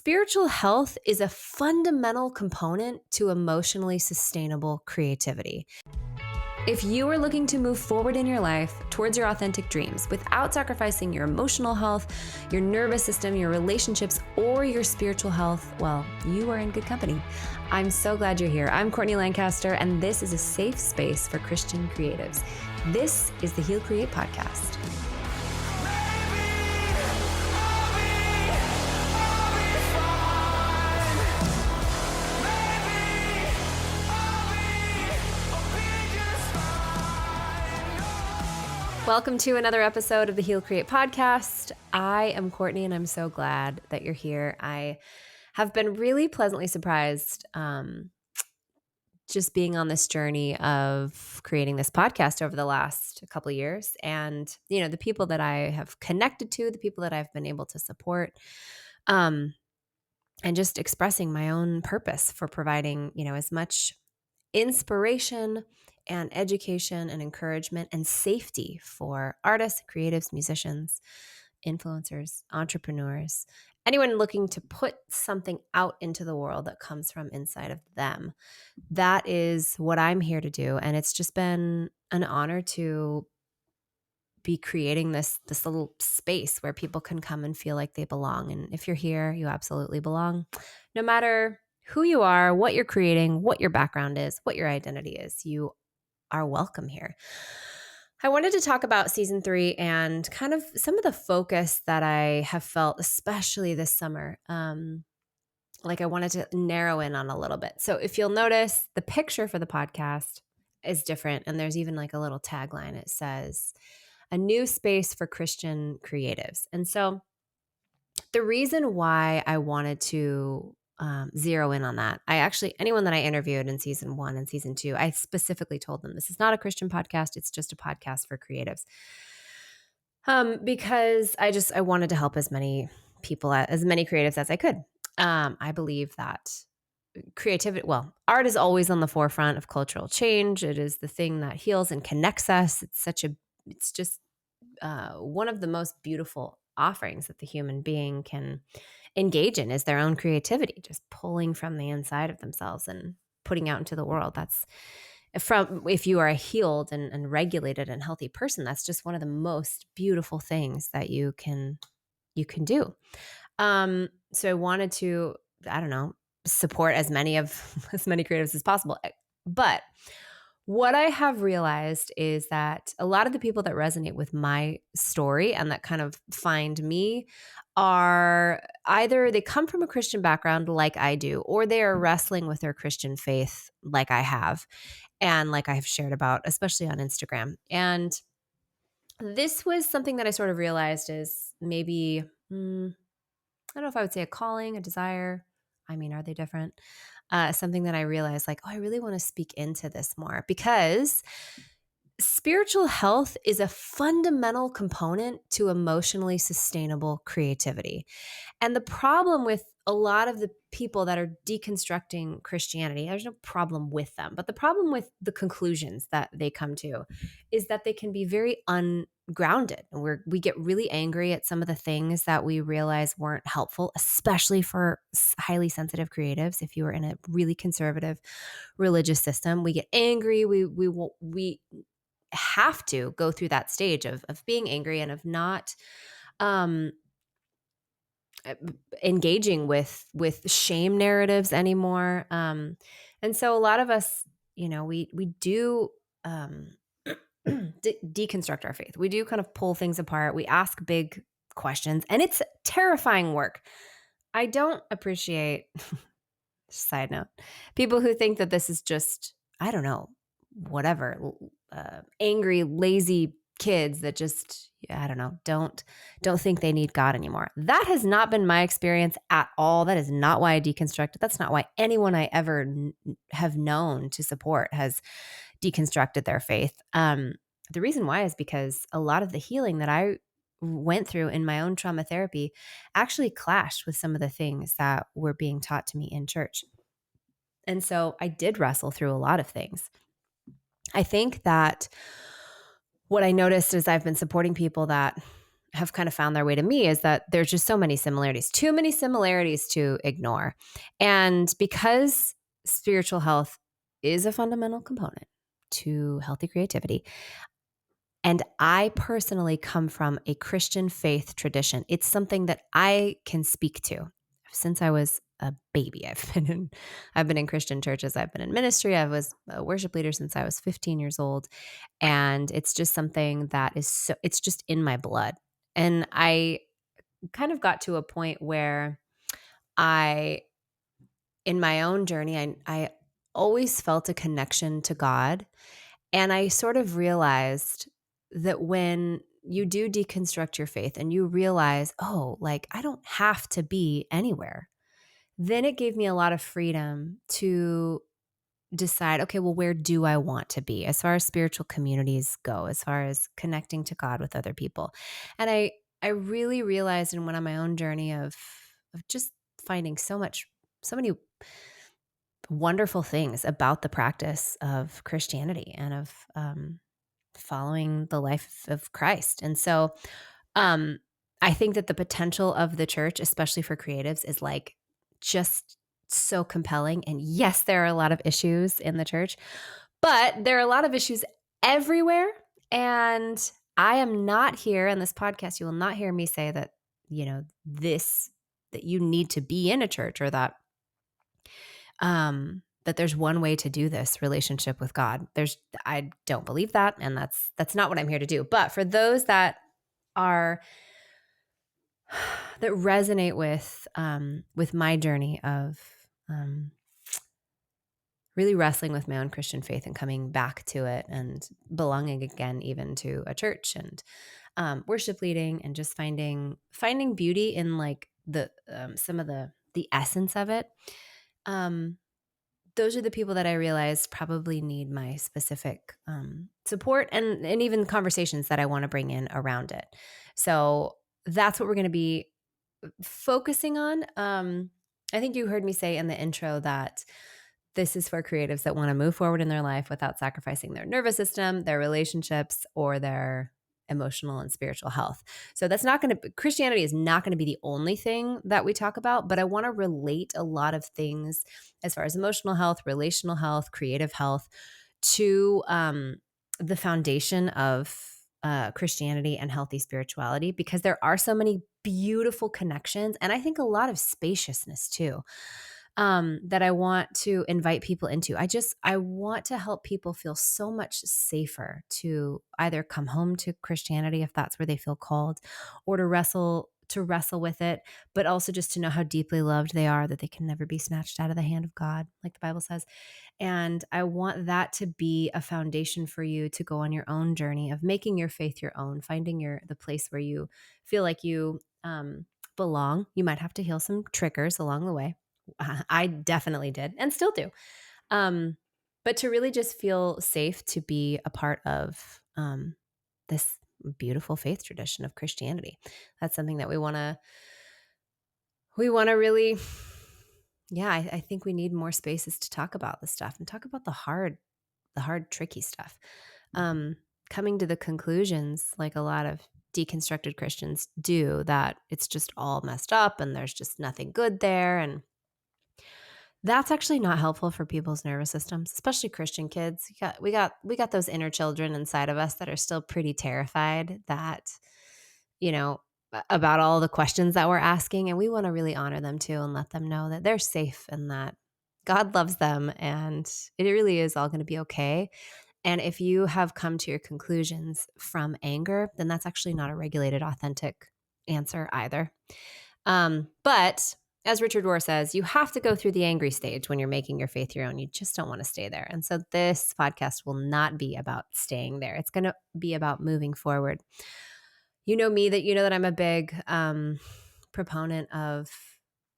Spiritual health is a fundamental component to emotionally sustainable creativity. If you are looking to move forward in your life towards your authentic dreams without sacrificing your emotional health, your nervous system, your relationships, or your spiritual health, well, you are in good company. I'm so glad you're here. I'm Courtney Lancaster, and this is a safe space for Christian creatives. This is the Heal Create podcast. Welcome to another episode of the Heal Create podcast. I am Courtney, and I'm so glad that you're here. I have been really pleasantly surprised just being on this journey of creating this podcast over the last couple of years. And, the people that I have connected to, the people that I've been able to support, and just expressing my own purpose for providing, as much inspiration and education and encouragement and safety for artists, creatives, musicians, influencers, entrepreneurs, anyone looking to put something out into the world that comes from inside of them. That is what I'm here to do. And it's just been an honor to be creating this little space where people can come and feel like they belong. And if you're here, you absolutely belong. No matter who you are, what you're creating, what your background is, what your identity is, you are welcome here. I wanted to talk about season 3 and kind of some of the focus that I have felt, especially this summer. I wanted to narrow in on a little bit. So if you'll notice, the picture for the podcast is different. And there's even like a little tagline. It says, a new space for Christian creatives. And so the reason why I wanted to zero in on that, anyone that I interviewed in season 1 and season 2, I specifically told them this is not a Christian podcast. It's just a podcast for creatives. Because I wanted to help as many people, as many creatives as I could. I believe that art is always on the forefront of cultural change. It is the thing that heals and connects us. It's just one of the most beautiful offerings that the human being can engage in is their own creativity, just pulling from the inside of themselves and putting out into the world. That's if you are a healed and regulated and healthy person, that's just one of the most beautiful things that you can do. So I wanted to, support as many creatives as possible. But what I have realized is that a lot of the people that resonate with my story and that kind of find me are either they come from a Christian background like I do, or they are wrestling with their Christian faith like I have and like I have shared about, especially on Instagram. And this was something that I sort of realized is maybe, I don't know if I would say a calling, a desire. Are they different? Something that I realized I really want to speak into this more because spiritual health is a fundamental component to emotionally sustainable creativity. And the problem with a lot of the people that are deconstructing Christianity, there's no problem with them, but the problem with the conclusions that they come to is that they can be very ungrounded. We get really angry at some of the things that we realize weren't helpful, especially for highly sensitive creatives. If you are in a really conservative religious system, we get angry. We have to go through that stage of being angry and of not engaging with shame narratives anymore. And so a lot of us, we do deconstruct our faith. We do kind of pull things apart. We ask big questions, and it's terrifying work. I don't appreciate, side note, people who think that this is just, whatever, angry, lazy kids that just, don't think they need God anymore. That has not been my experience at all. That is not why I deconstructed. That's not why anyone I ever have known to support has deconstructed their faith. The reason why is because a lot of the healing that I went through in my own trauma therapy actually clashed with some of the things that were being taught to me in church. And so I did wrestle through a lot of things. I think that what I noticed is I've been supporting people that have kind of found their way to me is that there's just so many similarities, too many similarities to ignore. And because spiritual health is a fundamental component to healthy creativity, and I personally come from a Christian faith tradition, it's something that I can speak to. Since I was a baby, I've been in Christian churches. I've been in ministry. I was a worship leader since I was 15 years old. And it's just something that is it's just in my blood. And I kind of got to a point where I, in my own journey, I always felt a connection to God. And I sort of realized that when you do deconstruct your faith and you realize, oh, like I don't have to be anywhere, then it gave me a lot of freedom to decide, okay, well, where do I want to be as far as spiritual communities go, as far as connecting to God with other people. And I really realized and went on my own journey of just finding so many wonderful things about the practice of Christianity and of following the life of Christ. And so um, I think that the potential of the church, especially for creatives, is like just so compelling. And yes, there are a lot of issues in the church, but there are a lot of issues everywhere. And I am not here in this podcast. You will not hear me say that, that you need to be in a church or that there's one way to do this relationship with God. I don't believe that. And that's not what I'm here to do. But for those that are that resonate with my journey of really wrestling with my own Christian faith and coming back to it and belonging again, even to a church and worship leading and just finding beauty in like the some of the essence of it. Those are the people that I realize probably need my specific support and even conversations that I want to bring in around it. So that's what we're going to be focusing on. I think you heard me say in the intro that this is for creatives that want to move forward in their life without sacrificing their nervous system, their relationships, or their emotional and spiritual health. So Christianity is not going to be the only thing that we talk about, but I want to relate a lot of things as far as emotional health, relational health, creative health to the foundation of Christianity and healthy spirituality, because there are so many beautiful connections and I think a lot of spaciousness too. That I want to invite people into. I want to help people feel so much safer to either come home to Christianity if that's where they feel called, or to wrestle with it, but also just to know how deeply loved they are, that they can never be snatched out of the hand of God, like the Bible says. And I want that to be a foundation for you to go on your own journey of making your faith your own, finding the place where you feel like you belong. You might have to heal some triggers along the way. I definitely did and still do. But to really just feel safe to be a part of this beautiful faith tradition of Christianity. That's something that we want to really, yeah, I think we need more spaces to talk about this stuff and talk about the hard, tricky stuff. Coming to the conclusions, like a lot of deconstructed Christians do, that it's just all messed up and there's just nothing good there. And that's actually not helpful for people's nervous systems, especially Christian kids. We got those inner children inside of us that are still pretty terrified that, about all the questions that we're asking. And we want to really honor them too and let them know that they're safe and that God loves them and it really is all going to be okay. And if you have come to your conclusions from anger, then that's actually not a regulated, authentic answer either. But as Richard Rohr says, you have to go through the angry stage when you're making your faith your own. You just don't want to stay there. And so this podcast will not be about staying there. It's going to be about moving forward. You know me, that I'm a big proponent of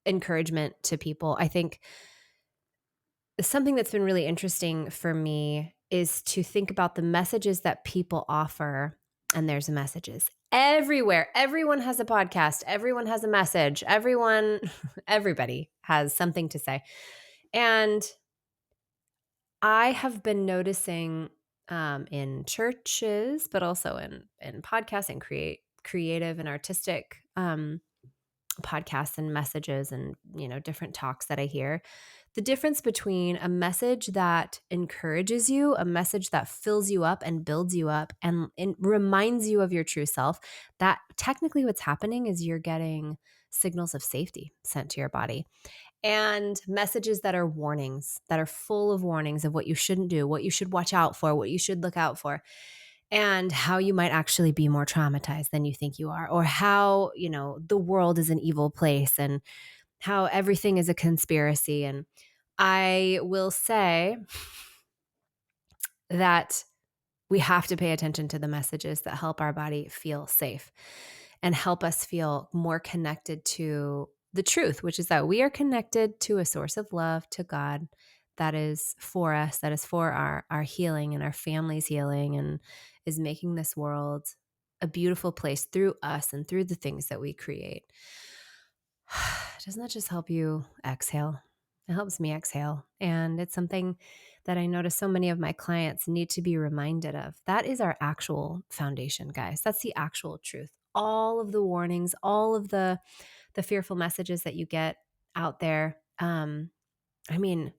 encouragement to people. I think something that's been really interesting for me is to think about the messages that people offer. And there's messages everywhere. Everyone has a podcast. Everyone has a message. Everybody has something to say. And I have been noticing in churches, but also in podcasts and creative and artistic podcasts and messages and, different talks that I hear, the difference between a message that encourages you, a message that fills you up and builds you up and reminds you of your true self, that technically what's happening is you're getting signals of safety sent to your body, and messages that are warnings, that are full of warnings of what you shouldn't do, what you should watch out for, what you should look out for, and how you might actually be more traumatized than you think you are, or how, the world is an evil place and how everything is a conspiracy. And I will say that we have to pay attention to the messages that help our body feel safe and help us feel more connected to the truth, which is that we are connected to a source of love, to God, that is for us, that is for our healing and our family's healing, and is making this world a beautiful place through us and through the things that we create. Doesn't that just help you exhale? It helps me exhale. And it's something that I notice so many of my clients need to be reminded of. That is our actual foundation, guys. That's the actual truth. All of the warnings, all of the fearful messages that you get out there. I mean,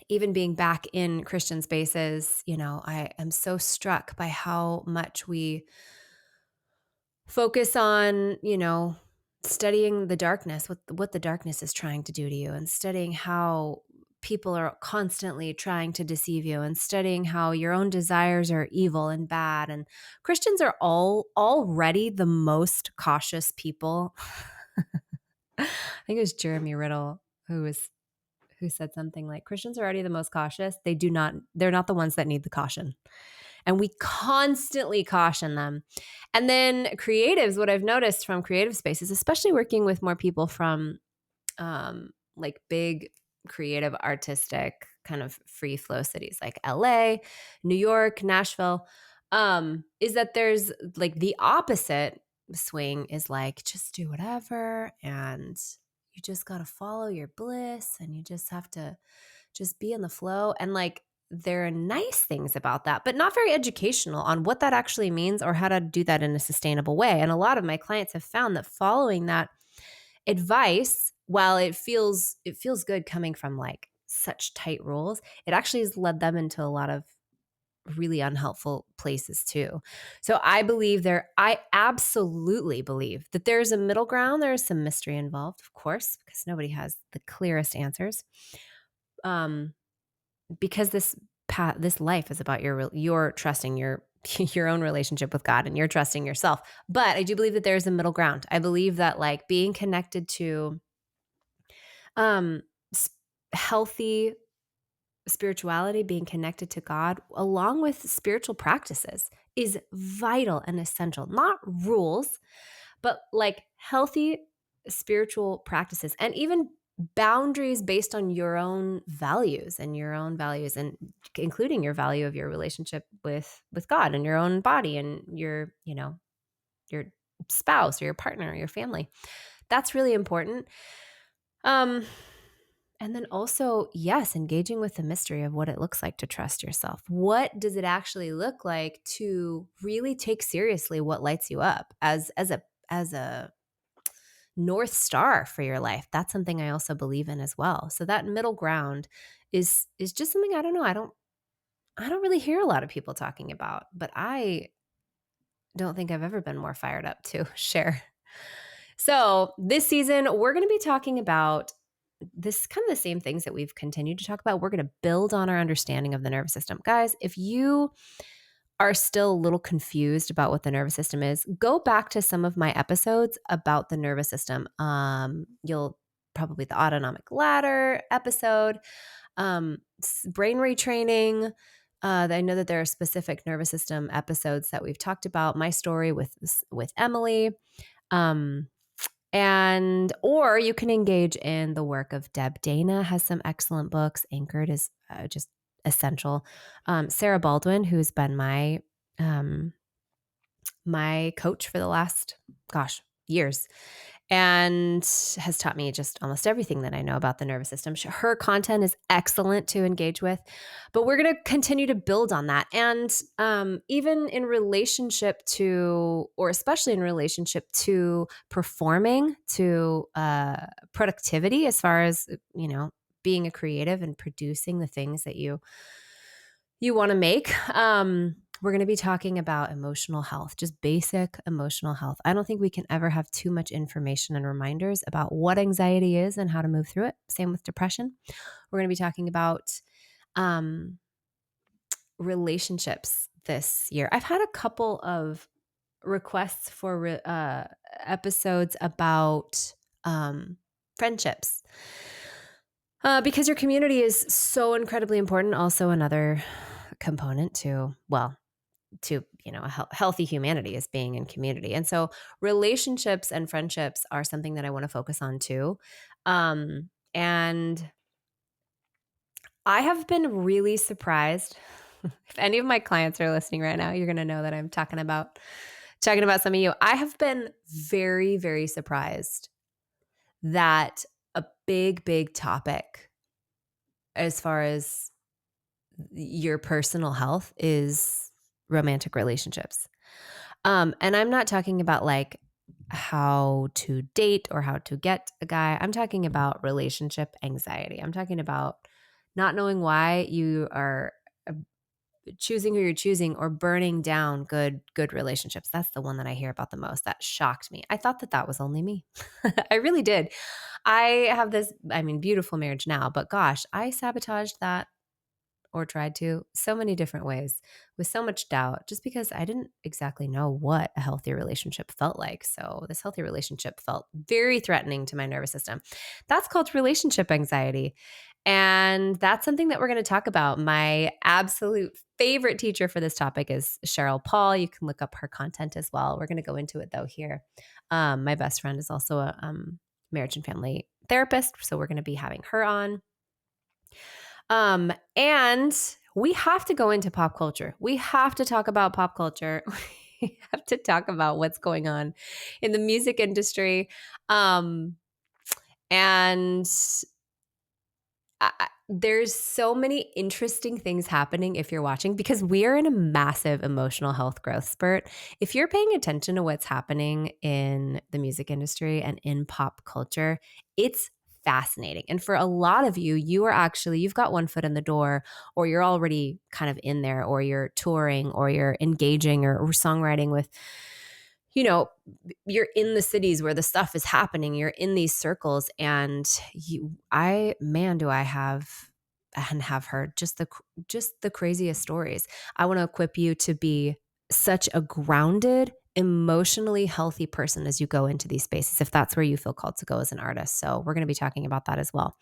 even being back in Christian spaces, I am so struck by how much we focus on, studying the darkness, what the darkness is trying to do to you, and studying how people are constantly trying to deceive you, and studying how your own desires are evil and bad. And Christians are already the most cautious people. I think it was Jeremy Riddle who said something like, Christians are already the most cautious. They're not the ones that need the caution. And we constantly caution them. And then creatives, what I've noticed from creative spaces, especially working with more people from like big creative, artistic, kind of free flow cities like LA, New York, Nashville, is that there's like the opposite swing is like, just do whatever. And you just got to follow your bliss, and you just have to just be in the flow. And like, there are nice things about that, but not very educational on what that actually means or how to do that in a sustainable way. And a lot of my clients have found that following that advice, while it feels good coming from like such tight rules, it actually has led them into a lot of really unhelpful places too. So I absolutely believe that there's a middle ground. There is some mystery involved, of course, because nobody has the clearest answers. Because this life is about your trusting your own relationship with God, and you're trusting yourself. But I do believe that there's a middle ground. I believe that like being connected to healthy spirituality, being connected to God, along with spiritual practices, is vital and essential. Not rules, but like healthy spiritual practices, and even boundaries based on your own values, and including your value of your relationship with God and your own body and your spouse or your partner or your family. That's really important. And then also, yes, engaging with the mystery of what it looks like to trust yourself. What does it actually look like to really take seriously what lights you up as a North Star for your life? That's something I also believe in as well. So that middle ground is just something I don't know. I don't really hear a lot of people talking about, but I don't think I've ever been more fired up to share. So this season, we're going to be talking about this kind of the same things that we've continued to talk about. We're going to build on our understanding of the nervous system. Guys, if you are still a little confused about what the nervous system is, go back to some of my episodes about the nervous system. You'll probably the autonomic ladder episode, brain retraining. I know that there are specific nervous system episodes that we've talked about. My story with Emily. Or you can engage in the work of Deb Dana, has some excellent books. Anchored is just essential. Sarah Baldwin, who's been my coach for the last, years. and has taught me just almost everything that I know about the nervous system. Her content is excellent to engage with, but we're going to continue to build on that. And even in relationship to, or especially in relationship to performing, to productivity, as far as, being a creative and producing the things that you want to make. We're going to be talking about emotional health, just basic emotional health. I don't think we can ever have too much information and reminders about what anxiety is and how to move through it. Same with depression. We're going to be talking about relationships this year. I've had a couple of requests for episodes about friendships. Because your community is so incredibly important. Also another component to a healthy humanity is being in community. And so relationships and friendships are something that I want to focus on too. And I have been really surprised. If any of my clients are listening right now, you're going to know that I'm talking about some of you. I have been very, very surprised that a big, big topic as far as your personal health is romantic relationships. And I'm not talking about like how to date or how to get a guy. I'm talking about relationship anxiety. I'm talking about not knowing why you are choosing who you're choosing or burning down good relationships. That's the one that I hear about the most. That shocked me. I thought that was only me. I really did. I have this, beautiful marriage now, but gosh, I sabotaged that, or tried to, so many different ways with so much doubt, just because I didn't exactly know what a healthy relationship felt like. So this healthy relationship felt very threatening to my nervous system. That's called relationship anxiety. And that's something that we're going to talk about. My absolute favorite teacher for this topic is Cheryl Paul. You can look up her content as well. We're going to go into it though here. My best friend is also a marriage and family therapist. So we're going to be having her on. And we have to go into pop culture. We have to talk about pop culture. We have to talk about what's going on in the music industry. And there's so many interesting things happening if you're watching, because we are in a massive emotional health growth spurt. If you're paying attention to what's happening in the music industry and in pop culture, it's fascinating. And for a lot of you, you've got one foot in the door, or you're already kind of in there, or you're touring, or you're engaging or songwriting with, you're in the cities where the stuff is happening. You're in these circles, and do I have heard just the craziest stories. I want to equip you to be such a grounded, emotionally healthy person as you go into these spaces, if that's where you feel called to go as an artist. So we're going to be talking about that as well.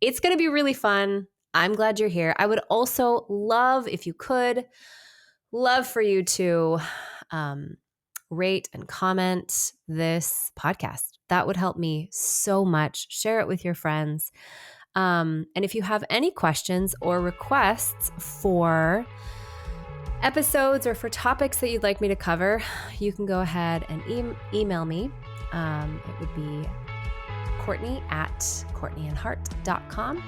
It's going to be really fun. I'm glad you're here. I would also love, if you could, for you to rate and comment this podcast. That would help me so much. Share it with your friends. And if you have any questions or requests for episodes or for topics that you'd like me to cover, you can go ahead and email me. It would be Courtney at courtneyandheart.com.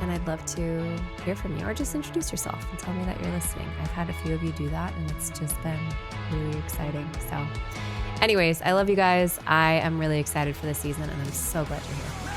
And I'd love to hear from you, or just introduce yourself and tell me that you're listening. I've had a few of you do that, and it's just been really exciting. So anyways, I love you guys. I am really excited for this season, and I'm so glad you're here.